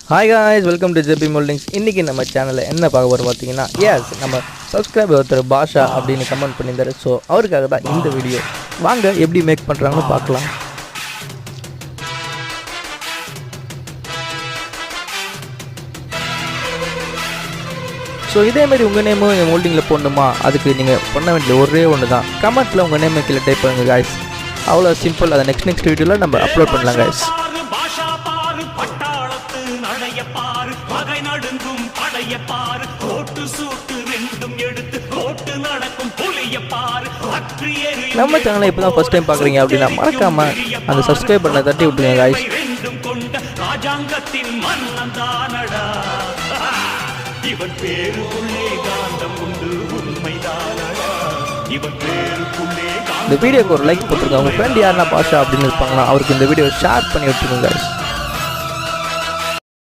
Hi guys, welcome to JB mouldings. இன்றைக்கி நம்ம சேனலில் என்ன பார்க்க போகிறோம் பார்த்தீங்கன்னா, நம்ம சப்ஸ்கிரைபர் ஒருத்தர் பாஷா அப்படின்னு கமெண்ட் பண்ணியிருந்தாரு. ஸோ அவருக்காக தான் இந்த வீடியோ. வாங்க எப்படி மேக் பண்ணுறாங்கன்னு பார்க்கலாம். ஸோ இதேமாரி உங்கள் நேமும் என் மோல்டிங்கில் போடணுமா? அதுக்கு நீங்கள் பண்ண வேண்டிய ஒரே ஒன்று தான், கமெண்ட்டில் உங்கள் நேம் கீழே டைப் பண்ணுங்கள் காய்ஸ். அவ்வளோ சிம்பிள். அதை நெக்ஸ்ட் வீடியோவில் நம்ம அப்லோட் பண்ணலாம் காய்ஸ். நம்ம சேனலை இப்போ தான் ஃபர்ஸ்ட் டைம் பார்க்குறீங்க அப்படின்னா மறக்காம அந்த சப்ஸ்கிரைப் பண்ண தட்டி விட்டுருங்க காய்ஸ். இந்த வீடியோக்கு ஒரு லைக் போட்டுருங்க. உங்கள் ஃப்ரெண்ட் யாருன்னா பாஷா அப்படின்னு இருப்பாங்களா, அவருக்கு இந்த வீடியோ ஷேர் பண்ணி விட்டுருங்க காய்ஸ்.